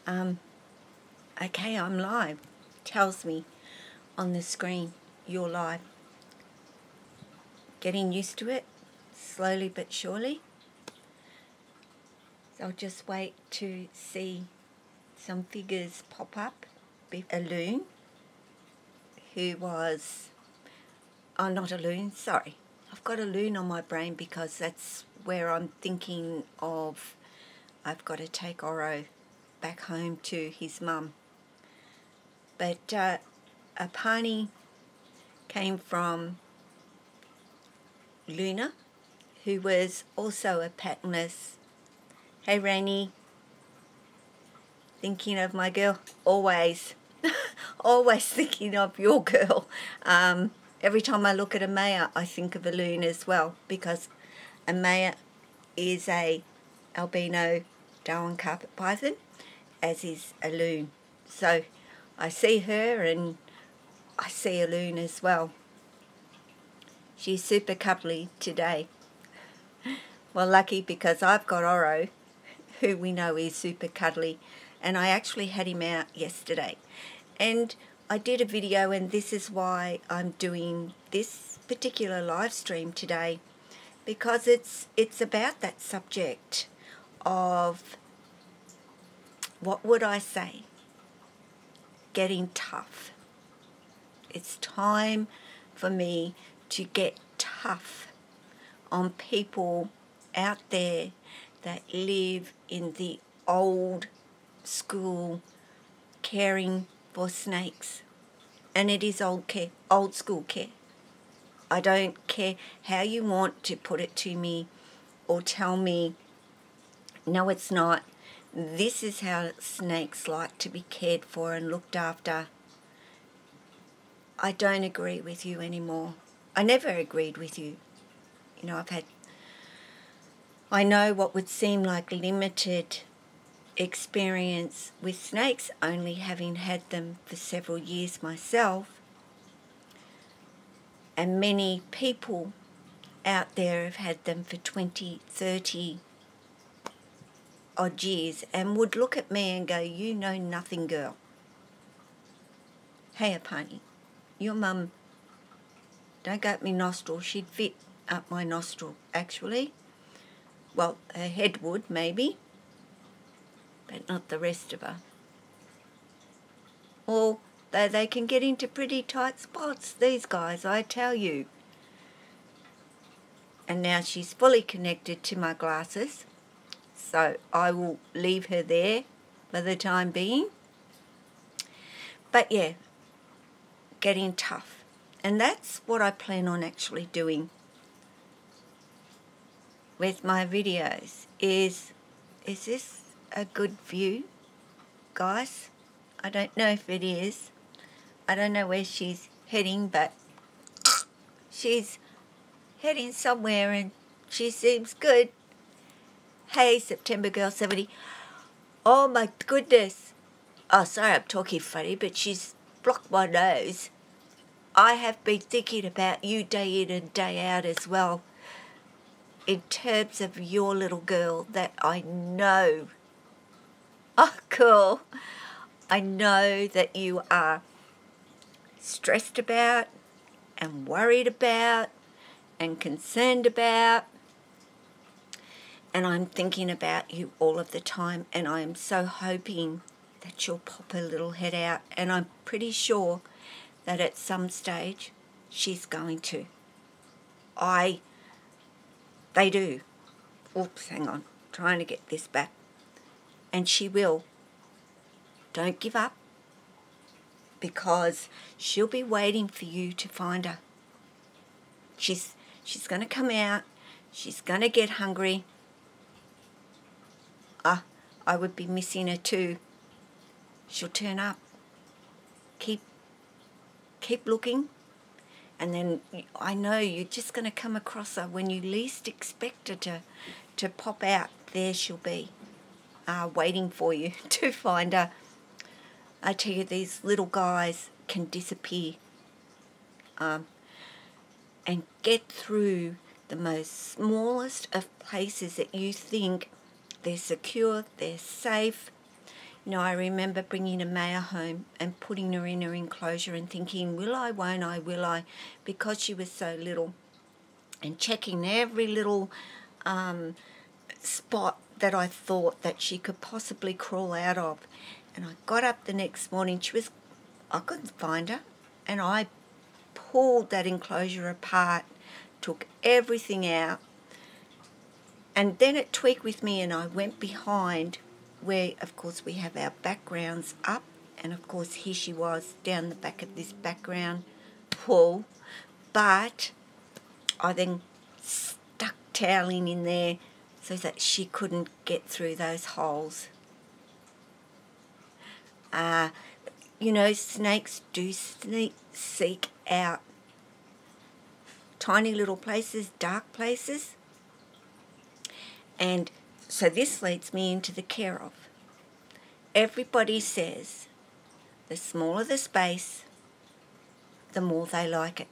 Okay, I'm live. Tells me on the screen you're live. Getting used to it, slowly but surely. So I'll just wait to see some figures pop up. A loon who was, oh, not a loon, sorry. I've got a loon on my brain because that's where I'm thinking of. I've got to take Oro back home to his mum. But a pony came from Luna, who was also a patternless. Hey Rainy, thinking of my girl, always, always thinking of your girl. Every time I look at Amaya, I think of a loon as well, because Amaya is a albino Darwin carpet python, as is a loon. So I see her and I see a loon as well. She's super cuddly today. Well, lucky because I've got Oro, who we know is super cuddly, and I actually had him out yesterday. And I did a video, and this is why I'm doing this particular live stream today, because it's about that subject of, what would I say, getting tough. It's time for me to get tough on people out there that live in the old school caring for snakes. And it is old school care. I don't care how you want to put it to me or tell me, no, it's not. This is how snakes like to be cared for and looked after. I don't agree with you anymore. I never agreed with you. You know, I know what would seem like limited experience with snakes, only having had them for several years myself. And many people out there have had them for 20, 30 odd years and would look at me and go, you know nothing, girl. Hey, Apani, your mum, don't go up my nostril. She'd fit up my nostril, actually. Well, her head would, maybe, but not the rest of her. Although they can get into pretty tight spots, these guys, I tell you. And now she's fully connected to my glasses, so I will leave her there for the time being. But yeah, getting tough. And that's what I plan on actually doing with my videos. Is this a good view, guys? I don't know if it is. I don't know where she's heading, but she's heading somewhere and she seems good. Hey, September Girl 70. Oh my goodness. Oh, sorry I'm talking funny, but she's blocked my nose. I have been thinking about you day in and day out as well, in terms of your little girl that I know. Oh, cool. I know that you are stressed about and worried about and concerned about. And I'm thinking about you all of the time, and I am so hoping that you'll pop her little head out. And I'm pretty sure that at some stage she's going to. They do. Oops, hang on. Trying to get this back. And she will. Don't give up, because she'll be waiting for you to find her. She's going to come out. She's going to get hungry. I would be missing her too. She'll turn up. Keep looking. And then I know you're just going to come across her when you least expect her to pop out. There she'll be, waiting for you to find her. I tell you, these little guys can disappear and get through the most smallest of places that you think they're secure, they're safe. You know, I remember bringing Amaya home and putting her in her enclosure and thinking, will I, won't I, will I, because she was so little, and checking every little spot that I thought that she could possibly crawl out of. And I got up the next morning, I couldn't find her, and I pulled that enclosure apart, took everything out, and then it tweaked with me, and I went behind where, of course, we have our backgrounds up, and of course here she was down the back of this background pull, but I then stuck toweling in there so that she couldn't get through those holes. You know, snakes do seek out tiny little places, dark places. And so this leads me into the care of. Everybody says the smaller the space, the more they like it.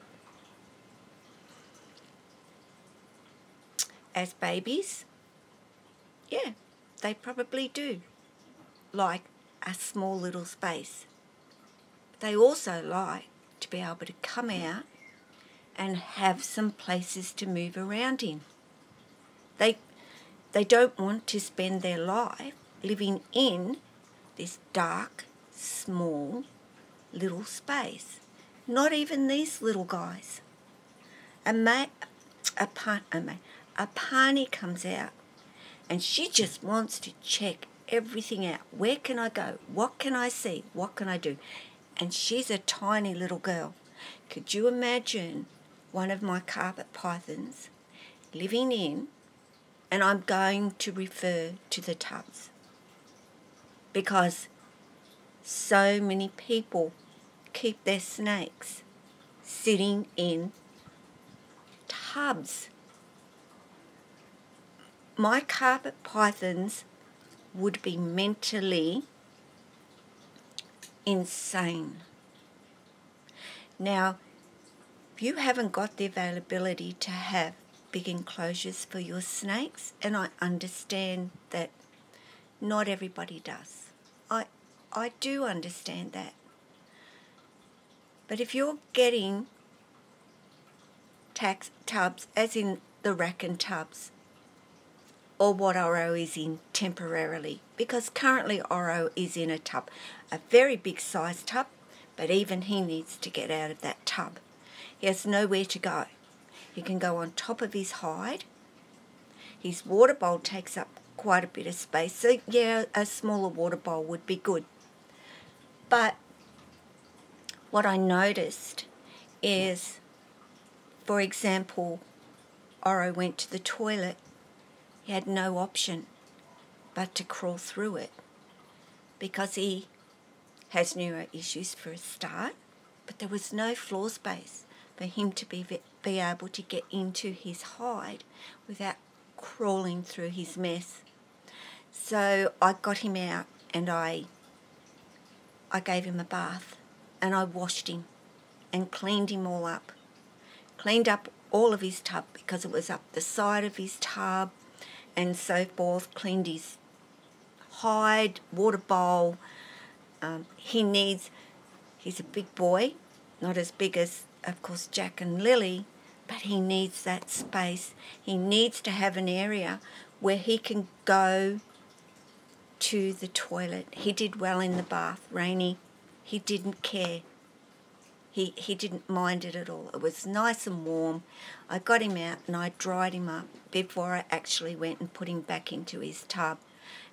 As babies, yeah, they probably do like a small little space. They also like to be able to come out and have some places to move around in. They don't want to spend their life living in this dark, small, little space. Not even these little guys. A Pani comes out and she just wants to check everything out. Where can I go? What can I see? What can I do? And she's a tiny little girl. Could you imagine one of my carpet pythons living in, and I'm going to refer to the tubs, because so many people keep their snakes sitting in tubs. My carpet pythons would be mentally insane. Now, if you haven't got the availability to have big enclosures for your snakes, and I understand that not everybody does. I do understand that. But if you're getting tubs, as in the Rackham tubs, or what Oro is in temporarily, because currently Oro is in a tub, a very big size tub, but even he needs to get out of that tub. He has nowhere to go. He can go on top of his hide. His water bowl takes up quite a bit of space, so yeah, a smaller water bowl would be good. But what I noticed is, for example, Oro went to the toilet. He had no option but to crawl through it, because he has neuro issues for a start, but there was no floor space for him to be able to get into his hide without crawling through his mess. So I got him out and I gave him a bath, and I washed him and cleaned him all up. Cleaned up all of his tub because it was up the side of his tub and so forth. Cleaned his hide, water bowl. He's a big boy, not as big as, of course, Jack and Lily, but he needs that space. He needs to have an area where he can go to the toilet. He did well in the bath, Rainy. He didn't care. He didn't mind it at all. It was nice and warm. I got him out and I dried him up before I actually went and put him back into his tub.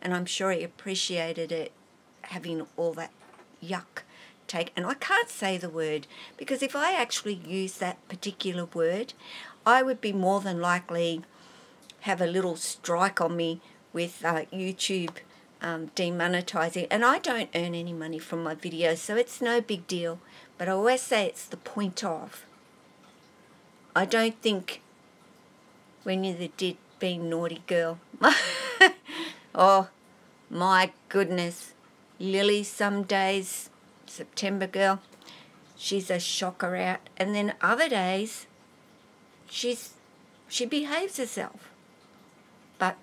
And I'm sure he appreciated it, having all that yuck take. And I can't say the word, because if I actually use that particular word, I would be more than likely have a little strike on me with YouTube demonetizing. And I don't earn any money from my videos, so it's no big deal. But I always say it's the point of. I don't think when you're the being naughty girl. Oh, my goodness. Lily, some days, September girl, she's a shocker out. And then other days, she behaves herself. But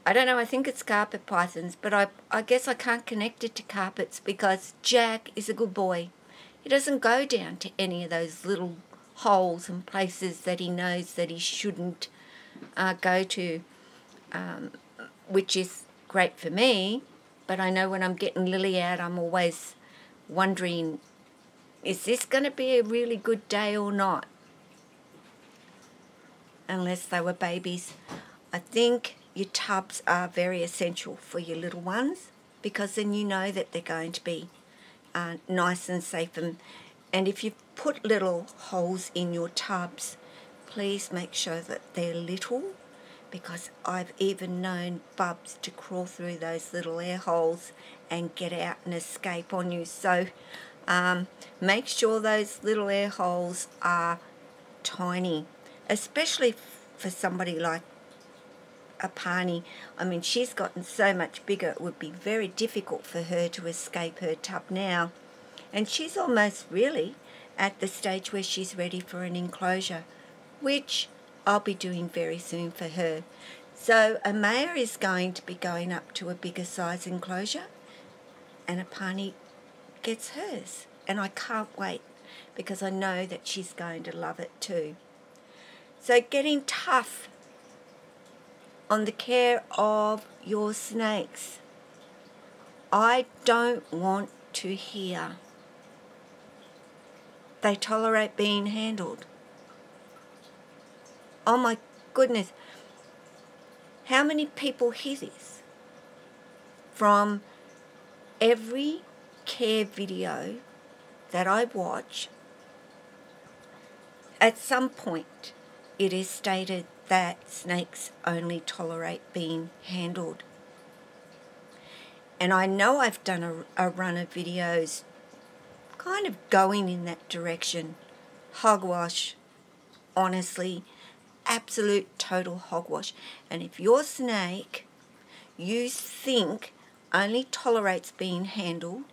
I don't know, I think it's carpet pythons, but I guess I can't connect it to carpets because Jack is a good boy. He doesn't go down to any of those little holes and places that he knows that he shouldn't go to, which is great for me. But I know when I'm getting Lily out, I'm always wondering, is this going to be a really good day or not? Unless they were babies. I think your tubs are very essential for your little ones because then you know that they're going to be nice and safe. And if you put little holes in your tubs, please make sure that they're little, because I've even known bubs to crawl through those little air holes and get out and escape on you. So make sure those little air holes are tiny, especially for somebody like a Pani. I mean, she's gotten so much bigger, it would be very difficult for her to escape her tub now. And she's almost really at the stage where she's ready for an enclosure, which I'll be doing very soon for her. So Amaya is going to be going up to a bigger size enclosure, and Apani gets hers. And I can't wait because I know that she's going to love it too. So getting tough on the care of your snakes. I don't want to hear they tolerate being handled. Oh my goodness. How many people hear this? From every care video that I watch, at some point it is stated that snakes only tolerate being handled. And I know I've done a run of videos kind of going in that direction. Hogwash, honestly, absolute total hogwash. And if your snake, you think, only tolerates being handled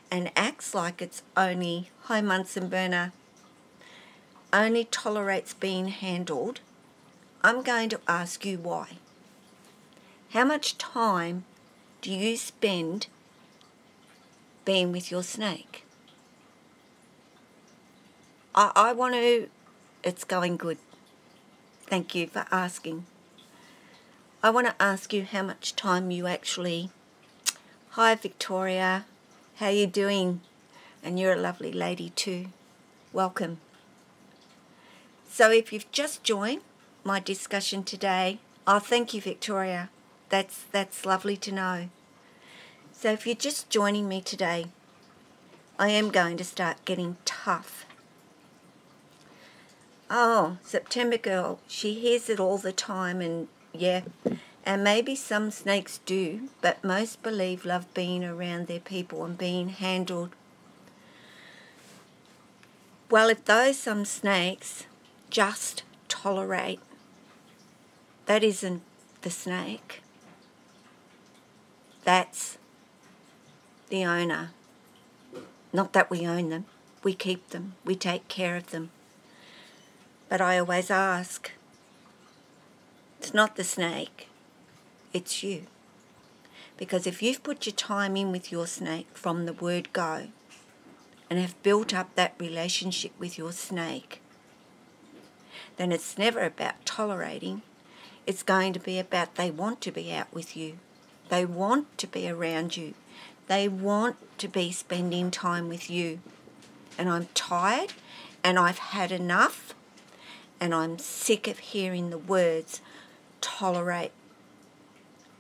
and acts like it's only, hi Munson Burner, only tolerates being handled, I'm going to ask you why. How much time do you spend being with your snake? I want to, it's going good. Thank you for asking. I want to ask you how much time you actually, hi Victoria, how you doing? And you're a lovely lady too. Welcome. So if you've just joined my discussion today, oh thank you Victoria, that's lovely to know. So if you're just joining me today, I am going to start getting tough. Oh, September girl, she hears it all the time, and yeah, and maybe some snakes do, but most believe love being around their people and being handled. Well, if those some snakes just tolerate, that isn't the snake. That's the owner. Not that we own them. We keep them. We take care of them. But I always ask, it's not the snake, it's you. Because if you've put your time in with your snake from the word go and have built up that relationship with your snake, then it's never about tolerating. It's going to be about they want to be out with you. They want to be around you. They want to be spending time with you. And I'm tired and I've had enough and I'm sick of hearing the words tolerate.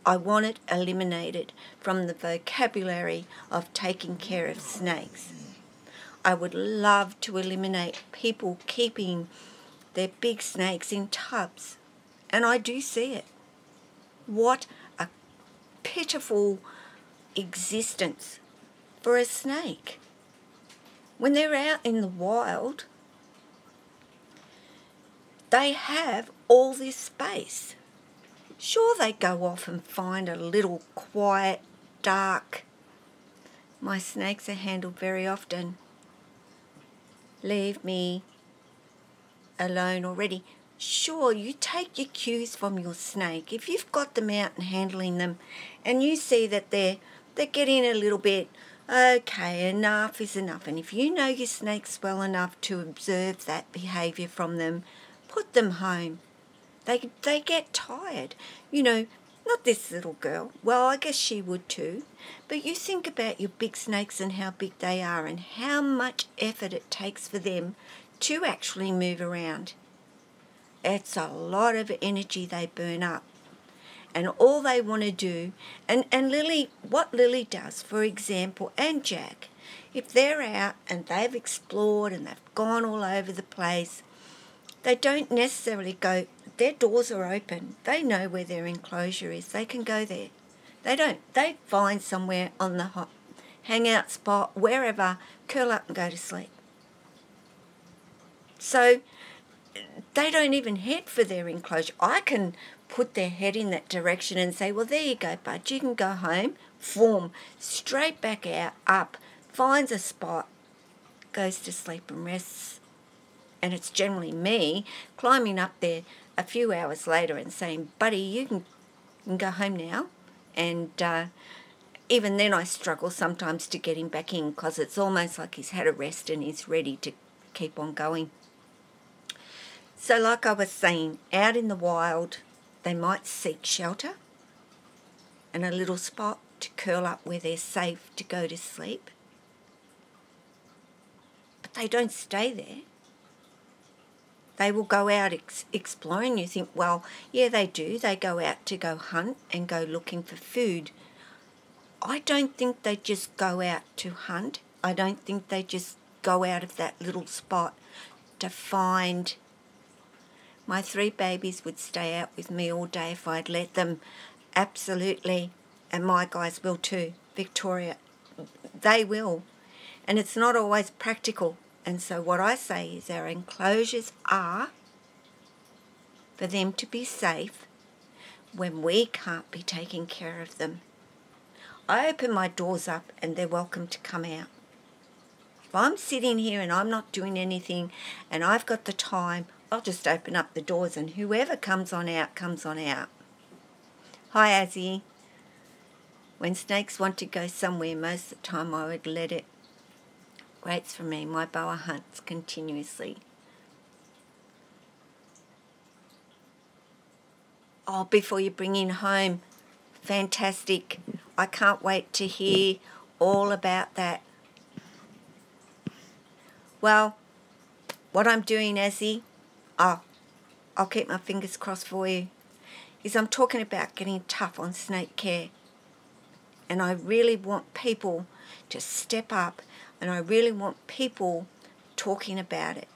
I want it eliminated from the vocabulary of taking care of snakes. I would love to eliminate people keeping their big snakes in tubs. And I do see it. What a pitiful existence for a snake. When they're out in the wild, they have all this space. Sure, they go off and find a little quiet, dark. My snakes are handled very often. Leave me alone already. sure, you take your cues from your snake. If you've got them out and handling them and you see that they're getting a little bit, okay, enough is enough. And if you know your snakes well enough to observe that behaviour from them, put them home. They get tired. You know, not this little girl. Well, I guess she would too. But you think about your big snakes and how big they are and how much effort it takes for them to actually move around. It's a lot of energy they burn up. And all they want to do, and Lily, what Lily does, for example, and Jack, if they're out and they've explored and they've gone all over the place, they don't necessarily go, their doors are open. They know where their enclosure is. They can go there. They don't. They find somewhere on the hot hangout spot, wherever, curl up and go to sleep. So they don't even head for their enclosure. I can put their head in that direction and say, well, there you go, bud. You can go home, form, straight back out, up, finds a spot, goes to sleep and rests. And it's generally me climbing up there a few hours later and saying, buddy, you can go home now. And even then I struggle sometimes to get him back in because it's almost like he's had a rest and he's ready to keep on going. So like I was saying, out in the wild, they might seek shelter and a little spot to curl up where they're safe to go to sleep. But they don't stay there. They will go out exploring. You think, well, yeah, they do. They go out to go hunt and go looking for food. I don't think they just go out to hunt. I don't think they just go out of that little spot to find. My 3 babies would stay out with me all day if I'd let them. Absolutely. And my guys will too. Victoria, they will. And it's not always practical. And so what I say is our enclosures are for them to be safe when we can't be taking care of them. I open my doors up and they're welcome to come out. If I'm sitting here and I'm not doing anything and I've got the time, I'll just open up the doors and whoever comes on out, comes on out. Hi, Azzy. When snakes want to go somewhere, most of the time I would let it. Waits for me. My boa hunts continuously. Oh, before you bring in home. Fantastic. I can't wait to hear all about that. Well, what I'm doing, Azzy, I'll keep my fingers crossed for you, is I'm talking about getting tough on snake care. And I really want people to step up, and I really want people talking about it.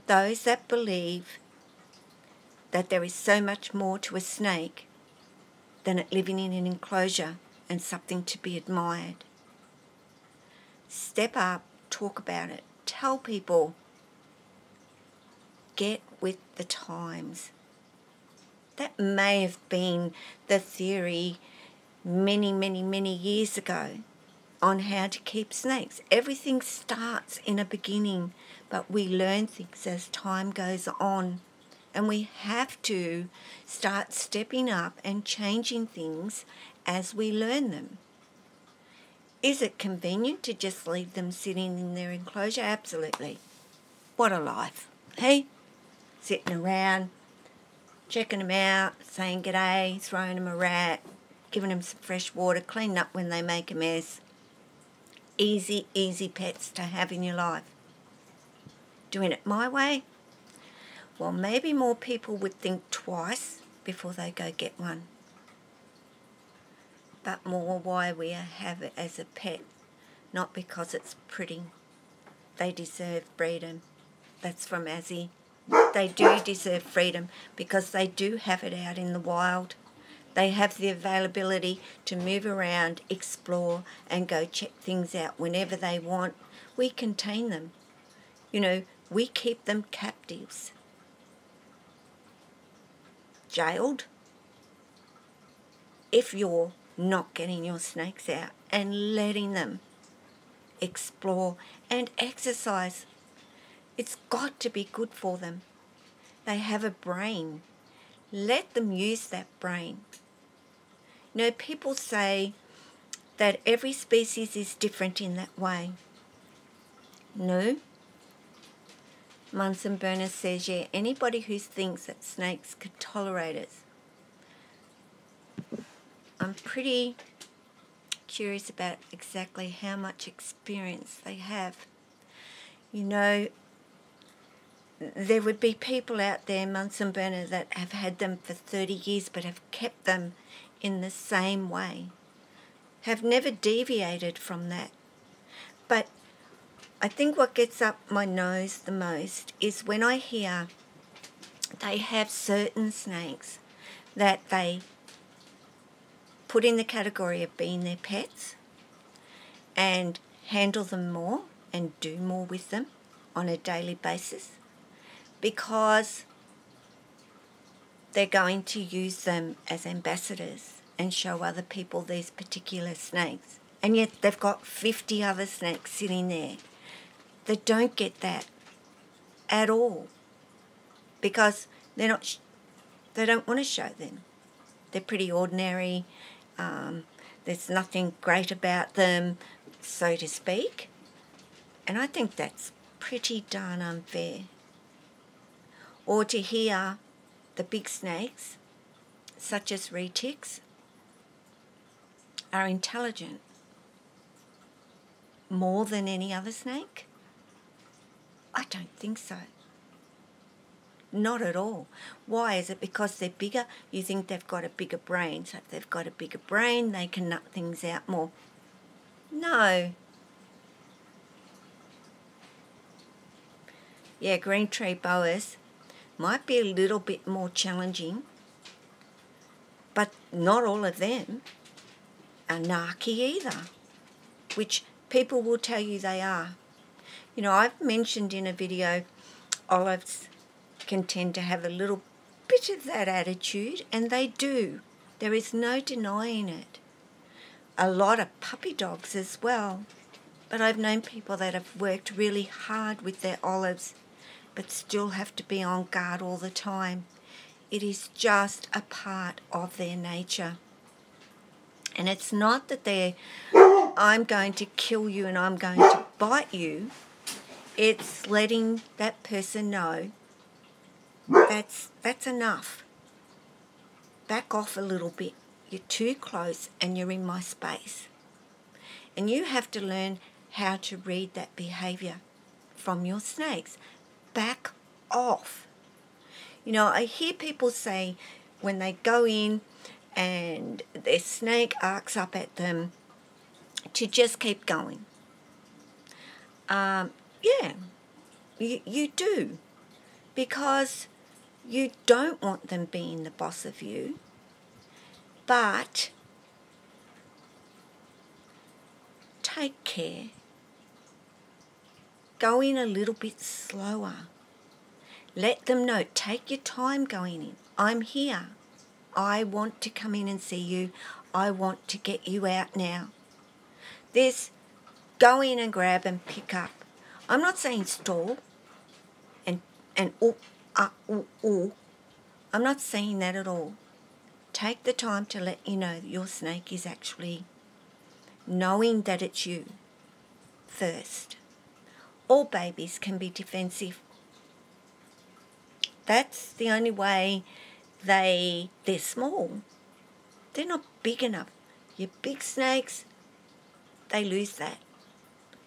Those that believe that there is so much more to a snake than it living in an enclosure and something to be admired. Step up, talk about it, tell people, get with the times. That may have been the theory many years ago on how to keep snakes. Everything starts in a beginning, but we learn things as time goes on. And we have to start stepping up and changing things as we learn them. Is it convenient to just leave them sitting in their enclosure? Absolutely. What a life. Hey? Sitting around, checking them out, saying g'day, throwing them a rat, giving them some fresh water, cleaning up when they make a mess. Easy pets to have in your life. Doing it my way? Well, maybe more people would think twice before they go get one. But more why we have it as a pet, not because it's pretty. They deserve freedom. That's from Azzy. They do deserve freedom because they do have it out in the wild. They have the availability to move around, explore, and go check things out whenever they want. We contain them. You know, we keep them captives. Jailed. If you're not getting your snakes out and letting them explore and exercise, it's got to be good for them. They have a brain. Let them use that brain. You know, people say that every species is different in that way. No. Bunsen Burner says, yeah, anybody who thinks that snakes could tolerate it. I'm pretty curious about exactly how much experience they have. You know, there would be people out there, Bunsen Burner, that have had them for 30 years but have kept them in the same way, have never deviated from that. But I think what gets up my nose the most is when I hear they have certain snakes that they put in the category of being their pets and handle them more and do more with them on a daily basis because they're going to use them as ambassadors and show other people these particular snakes. And yet they've got 50 other snakes sitting there that don't get that at all because they don't want to show them. They're pretty ordinary. There's nothing great about them, so to speak. And I think that's pretty darn unfair. Or to hear the big snakes, such as retics, are intelligent more than any other snake. I don't think so. Not at all. Why? Is it because they're bigger? You think they've got a bigger brain. So if they've got a bigger brain, they can nut things out more. No. Yeah, green tree boas might be a little bit more challenging, but not all of them are narky either, which people will tell you they are. You know, I've mentioned in a video olives can tend to have a little bit of that attitude, and they do. There is no denying it. A lot of puppy dogs as well, but I've known people that have worked really hard with their olives but still have to be on guard all the time. It is just a part of their nature. And it's not that I'm going to kill you and I'm going to bite you. It's letting that person know that's enough. Back off a little bit. You're too close and you're in my space. And you have to learn how to read that behaviour from your snakes. Back off. You know, I hear people say when they go in and their snake arcs up at them to just keep going. Yeah, you do. Because you don't want them being the boss of you, but take care. Go in a little bit slower. Let them know. Take your time going in. I'm here. I want to come in and see you. I want to get you out now. This go in and grab and pick up. I'm not saying stall and I'm not saying that at all. Take the time to let you know that your snake is actually knowing that it's you first. All babies can be defensive. That's the only way they're small. They're not big enough. Your big snakes, they lose that.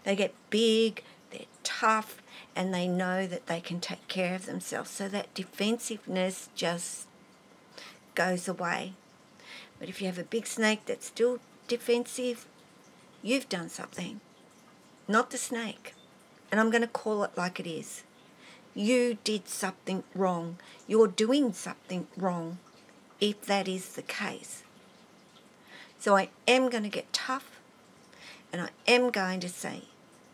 They get big, they're tough, and they know that they can take care of themselves. So that defensiveness just goes away. But if you have a big snake that's still defensive, you've done something, not the snake. And I'm going to call it like it is. You did something wrong. You're doing something wrong if that is the case. So I am going to get tough, and I am going to say,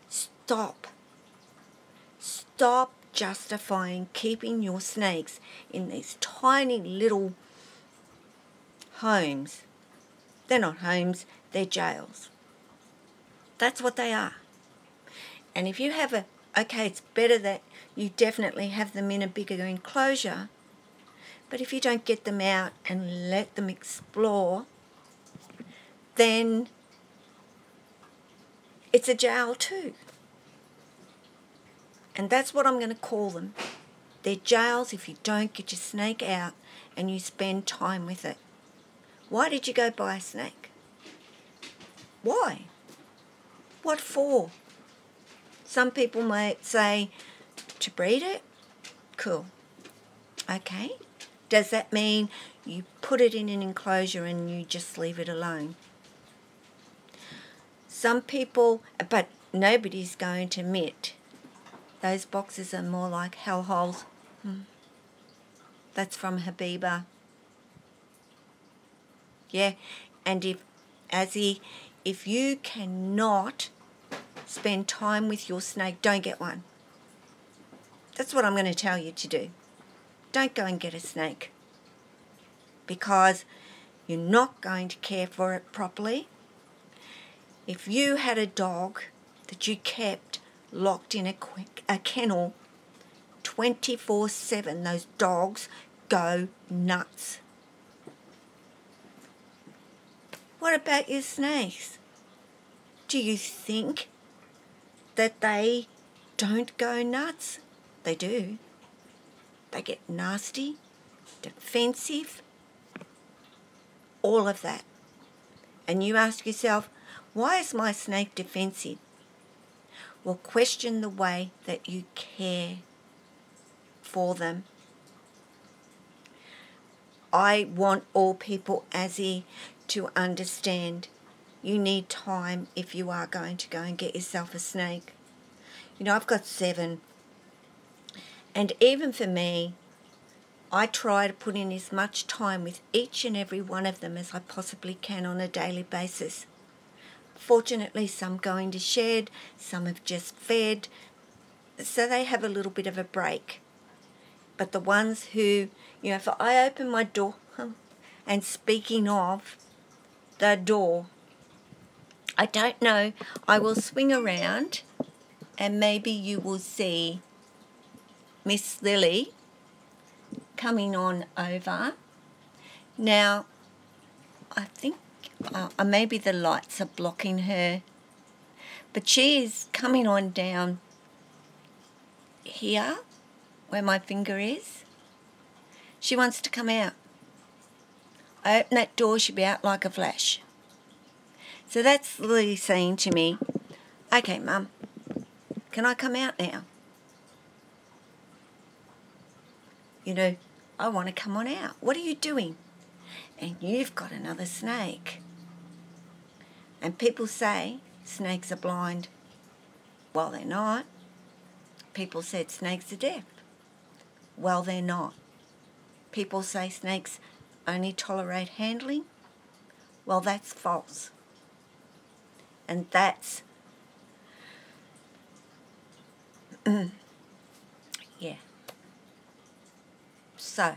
stop. Stop justifying keeping your snakes in these tiny little homes. They're not homes, they're jails. That's what they are. And if you have Okay, it's better that you definitely have them in a bigger enclosure, but if you don't get them out and let them explore, then it's a jail too. And that's what I'm going to call them. They're jails if you don't get your snake out and you spend time with it. Why did you go buy a snake? Why? What for? Some people might say, to breed it? Cool. Okay. Does that mean you put it in an enclosure and you just leave it alone? Some people, but nobody's going to admit those boxes are more like hellholes. That's from Habiba. Yeah, and if you cannot spend time with your snake, don't get one. That's what I'm going to tell you to do. Don't go and get a snake, because you're not going to care for it properly. If you had a dog that you kept locked in a kennel 24/7, those dogs go nuts. What about your snakes? Do you think that they don't go nuts? They do. They get nasty, defensive, all of that. And you ask yourself, why is my snake defensive? Well, question the way that you care for them. I want all people, Azzy, to understand you need time if you are going to go and get yourself a snake. You know, I've got 7. And even for me, I try to put in as much time with each and every one of them as I possibly can on a daily basis. Fortunately, some go into shed, some have just fed, so they have a little bit of a break. But the ones who, you know, if I open my door, and speaking of the door, I don't know, I will swing around and maybe you will see Miss Lily coming on over. Now, I think maybe the lights are blocking her, but she is coming on down here where my finger is. She wants to come out. I open that door, she'll be out like a flash. So that's Lily saying to me, okay, Mum, can I come out now? You know, I want to come on out. What are you doing? And you've got another snake. And people say snakes are blind. Well, they're not. People said snakes are deaf. Well, they're not. People say snakes only tolerate handling. Well, that's false. And that's, yeah. So,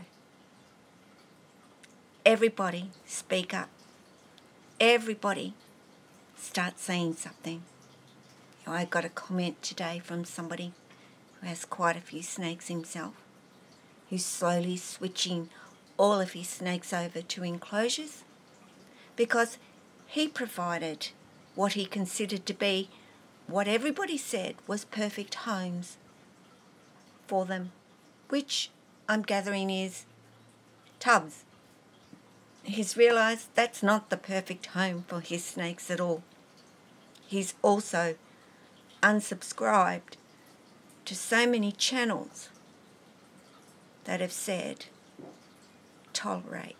everybody speak up. Everybody start saying something. You know, I got a comment today from somebody who has quite a few snakes himself, who's slowly switching all of his snakes over to enclosures because he provided what he considered to be what everybody said was perfect homes for them, which I'm gathering is tubs. He's realised that's not the perfect home for his snakes at all. He's also unsubscribed to so many channels that have said tolerate.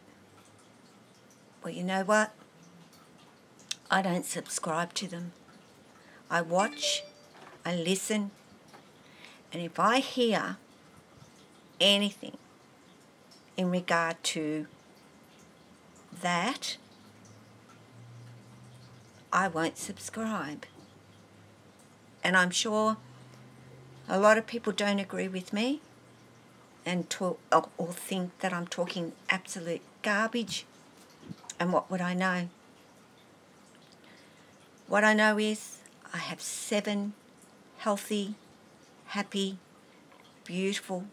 Well, you know what? I don't subscribe to them. I watch, I listen, and if I hear anything in regard to that, I won't subscribe. And I'm sure a lot of people don't agree with me and talk or think that I'm talking absolute garbage. And what would I know? What I know is I have 7 healthy happy, beautiful,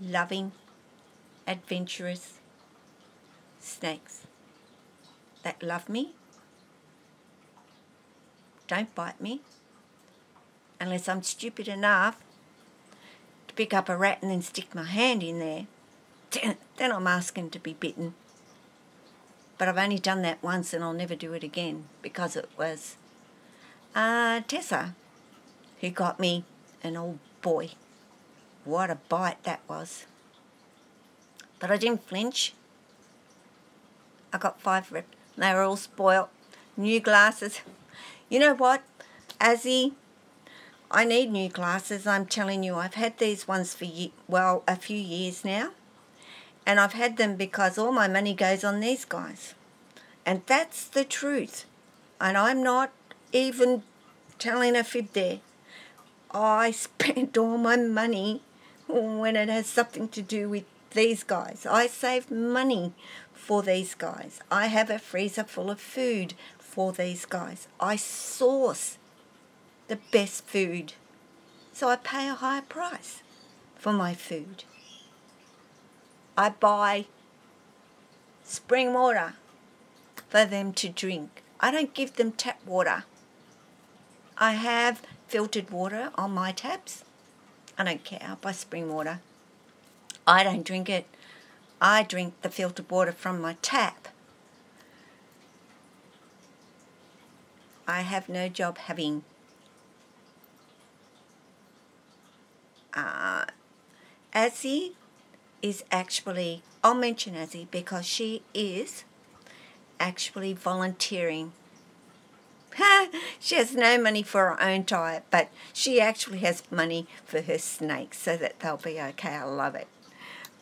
loving, adventurous snakes that love me, don't bite me, unless I'm stupid enough to pick up a rat and then stick my hand in there. Then I'm asking to be bitten. But I've only done that once and I'll never do it again, because it was Tessa who got me, an old boy. What a bite that was. But I didn't flinch. I got 5 reps. They were all spoilt. New glasses. You know what, Azzy? I need new glasses. I'm telling you, I've had these ones for a few years now. And I've had them because all my money goes on these guys. And that's the truth. And I'm not even telling a fib there. I spent all my money when it has something to do with these guys. I save money for these guys. I have a freezer full of food for these guys. I source the best food. So I pay a higher price for my food. I buy spring water for them to drink. I don't give them tap water. I have filtered water on my taps. I don't care. I buy spring water. I don't drink it. I drink the filtered water from my tap. I have no job having Azzy is actually, I'll mention Azzy because she is actually volunteering. She has no money for her own diet, but she actually has money for her snakes so that they'll be okay. I love it.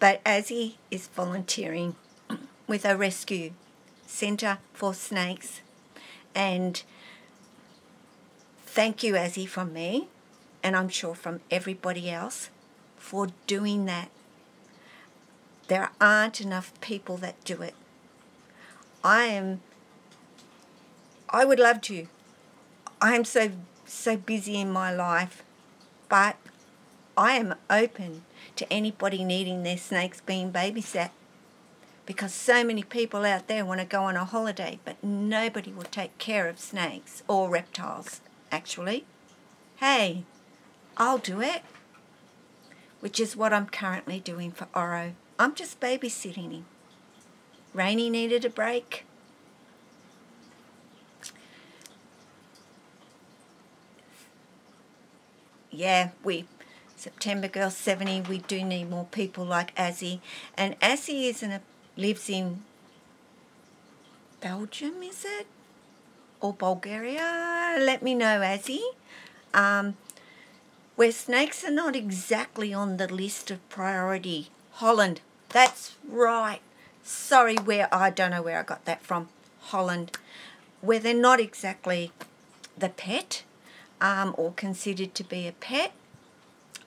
But Azzy is volunteering with a rescue centre for snakes. And thank you, Azzy, from me, and I'm sure from everybody else, for doing that. There aren't enough people that do it. I would love to. I am so busy in my life, but I am open to anybody needing their snakes being babysat, because so many people out there want to go on a holiday, but nobody will take care of snakes or reptiles, actually. Hey, I'll do it, which is what I'm currently doing for Oro. I'm just babysitting him. Rainy needed a break. Yeah, September Girl 70, we do need more people like Azzy. And Azzy lives in Belgium, is it? Or Bulgaria? Let me know, Azzy. Where snakes are not exactly on the list of priority. Holland, that's right. Sorry, I don't know where I got that from. Holland, where they're not exactly the pet, or considered to be a pet.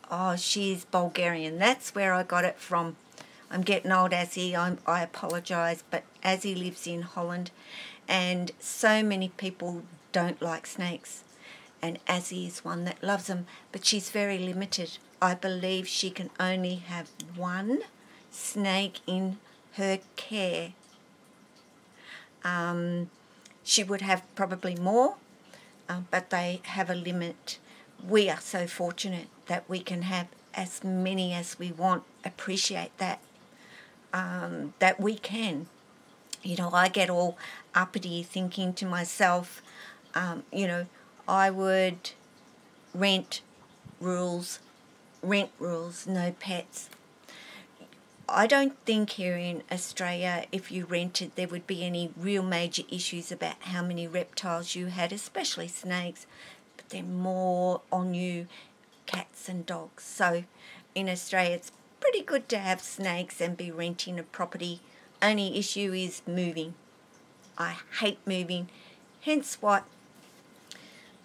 Oh, she's Bulgarian. That's where I got it from. I'm getting old, Azzy. I apologise, but Azzy lives in Holland, and so many people don't like snakes, and Azzy is one that loves them, but she's very limited. I believe she can only have one snake in her care. She would have probably more, but they have a limit. We are so fortunate that we can have as many as we want. Appreciate that, that we can. You know, I get all uppity thinking to myself, you know, I would rent rules, no pets. I don't think here in Australia, if you rented, there would be any real major issues about how many reptiles you had, especially snakes, but they're more on you, cats and dogs. So in Australia, it's pretty good to have snakes and be renting a property. Only issue is moving. I hate moving, hence what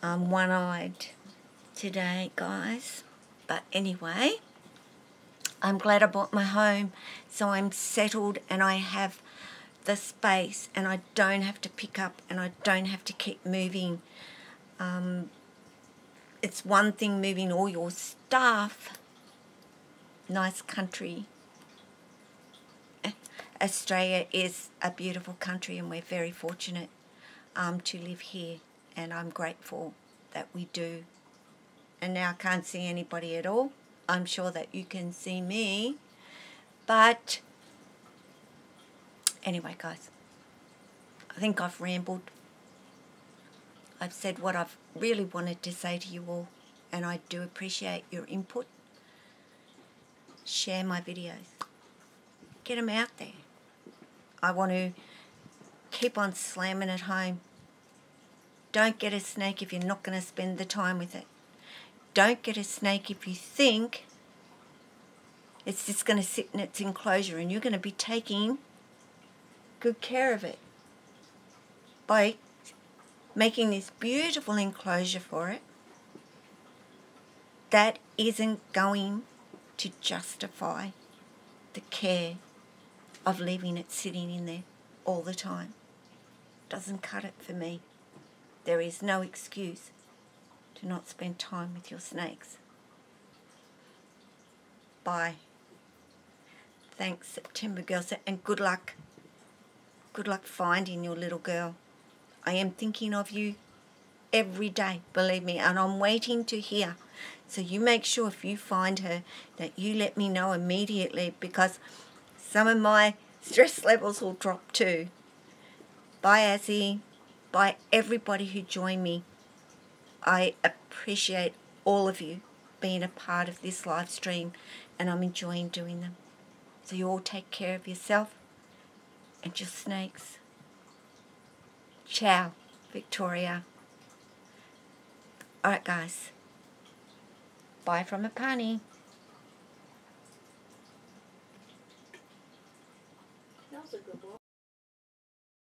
I'm one-eyed today, guys. But anyway, I'm glad I bought my home, so I'm settled and I have the space and I don't have to pick up and I don't have to keep moving. it's one thing moving all your stuff. Nice country. Australia is a beautiful country, and we're very fortunate to live here, and I'm grateful that we do. And now I can't see anybody at all. I'm sure that you can see me, but anyway, guys, I think I've rambled. I've said what I've really wanted to say to you all, and I do appreciate your input. Share my videos. Get them out there. I want to keep on slamming it home. Don't get a snake if you're not going to spend the time with it. Don't get a snake if you think it's just going to sit in its enclosure and you're going to be taking good care of it by making this beautiful enclosure for it. That isn't going to justify the care of leaving it sitting in there all the time. Doesn't cut it for me. There is no excuse to not spend time with your snakes. Bye. Thanks, September Girls, and good luck. Good luck finding your little girl. I am thinking of you every day, believe me, and I'm waiting to hear. So you make sure if you find her that you let me know immediately, because some of my stress levels will drop too. Bye, Azzy. Bye, everybody who joined me. I appreciate all of you being a part of this live stream, and I'm enjoying doing them. So you all take care of yourself and your snakes. Ciao, Victoria. Alright, guys. Bye from Apani.